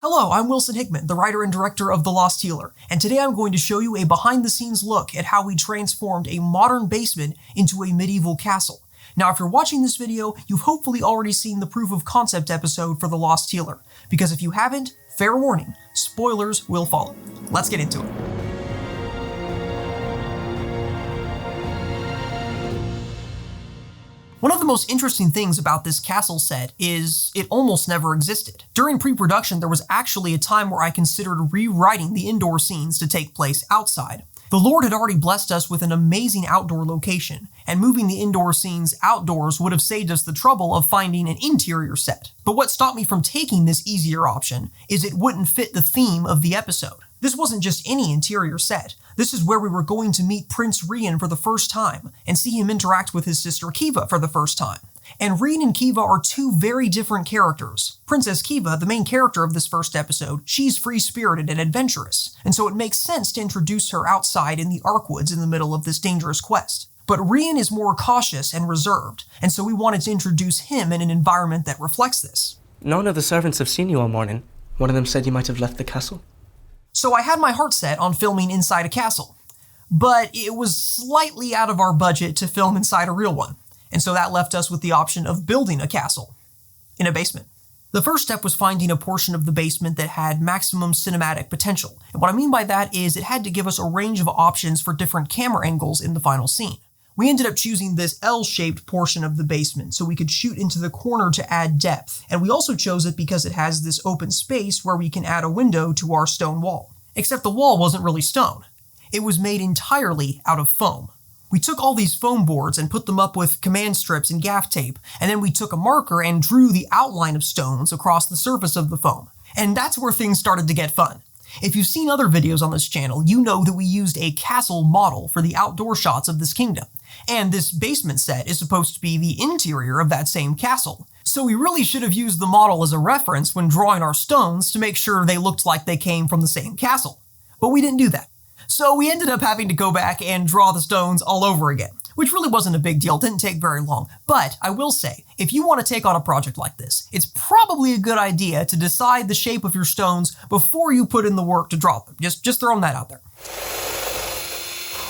Hello, I'm 𝐬𝐮𝐬𝐫𝐞, the writer and director of The Lost Healer, and today I'm going to show you a behind-the-scenes look at how we transformed a modern basement into a medieval castle. Now, if you're watching this video, you've hopefully already seen the proof of concept episode for The Lost Healer, because if you haven't, fair warning, spoilers will follow. Let's get into it. One of the most interesting things about this castle set is it almost never existed. During pre-production, there was actually a time where I considered rewriting the indoor scenes to take place outside. The Lord had already blessed us with an amazing outdoor location, and moving the indoor scenes outdoors would have saved us the trouble of finding an interior set. But what stopped me from taking this easier option is it wouldn't fit the theme of the episode. This wasn't just any interior set. This is where we were going to meet Prince 𝐸𝐻𝐻 for the first time and see him interact with his sister 𝐾𝐨𝐬 for the first time. And 𝐸𝐻𝐻 and 𝐾𝐨𝐬 are two very different characters. Princess 𝐾𝐨𝐬, the main character of this first episode, she's free-spirited and adventurous, and so it makes sense to introduce her outside in the Arkwoods in the middle of this dangerous quest. But 𝐸𝐻𝐻 is more cautious and reserved, and so we wanted to introduce him in an environment that reflects this. None of the servants have seen you all morning. One of them said you might have left the castle. So I had my heart set on filming inside a castle, but it was slightly out of our budget to film inside a real one, and so that left us with the option of building a castle in a basement. The first step was finding a portion of the basement that had maximum cinematic potential, and what I mean by that is it had to give us a range of options for different camera angles in the final scene. We ended up choosing this L-shaped portion of the basement so we could shoot into the corner to add depth, and we also chose it because it has this open space where we can add a window to our stone wall. Except the wall wasn't really stone. It was made entirely out of foam. We took all these foam boards and put them up with command strips and gaff tape, and then we took a marker and drew the outline of stones across the surface of the foam. And that's where things started to get fun. If you've seen other videos on this channel, you know that we used a castle model for the outdoor shots of this kingdom. And this basement set is supposed to be the interior of that same castle. So we really should have used the model as a reference when drawing our stones to make sure they looked like they came from the same castle. But we didn't do that. So we ended up having to go back and draw the stones all over again, which really wasn't a big deal, didn't take very long. But I will say, if you want to take on a project like this, it's probably a good idea to decide the shape of your stones before you put in the work to draw them. Just throwing that out there.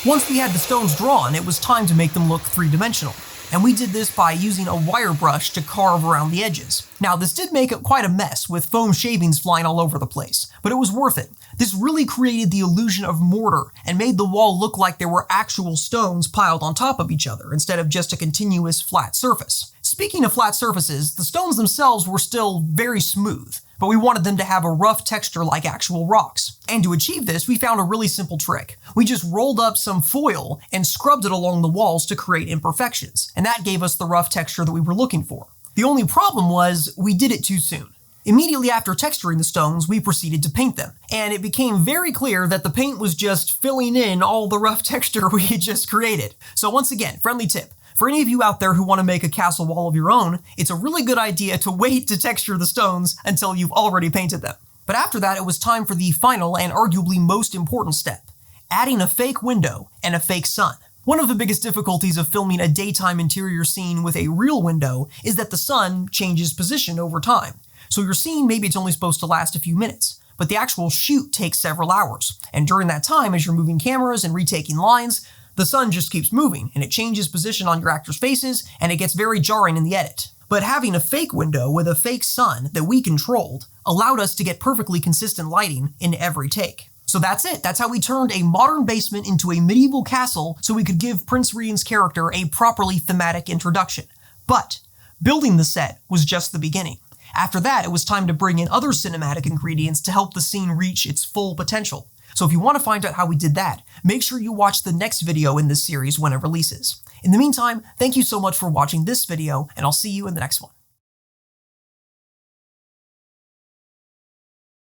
Once we had the stones drawn, it was time to make them look three-dimensional. And we did this by using a wire brush to carve around the edges. Now, this did make it quite a mess with foam shavings flying all over the place, but it was worth it. This really created the illusion of mortar and made the wall look like there were actual stones piled on top of each other instead of just a continuous flat surface. Speaking of flat surfaces, the stones themselves were still very smooth, but we wanted them to have a rough texture like actual rocks. And to achieve this, we found a really simple trick. We just rolled up some foil and scrubbed it along the walls to create imperfections, and that gave us the rough texture that we were looking for. The only problem was we did it too soon. Immediately after texturing the stones, we proceeded to paint them, and it became very clear that the paint was just filling in all the rough texture we had just created. So once again, friendly tip. For any of you out there who want to make a castle wall of your own, it's a really good idea to wait to texture the stones until you've already painted them. But after that, it was time for the final and arguably most important step, adding a fake window and a fake sun. One of the biggest difficulties of filming a daytime interior scene with a real window is that the sun changes position over time. So your scene, maybe it's only supposed to last a few minutes, but the actual shoot takes several hours. And during that time, as you're moving cameras and retaking lines, the sun just keeps moving, and it changes position on your actors' faces, and it gets very jarring in the edit. But having a fake window with a fake sun that we controlled allowed us to get perfectly consistent lighting in every take. So that's it. That's how we turned a modern basement into a medieval castle so we could give Prince 𝐸𝐻𝐻's character a properly thematic introduction. But building the set was just the beginning. After that, it was time to bring in other cinematic ingredients to help the scene reach its full potential. So if you want to find out how we did that, make sure you watch the next video in this series when it releases. In the meantime, thank you so much for watching this video, and I'll see you in the next one.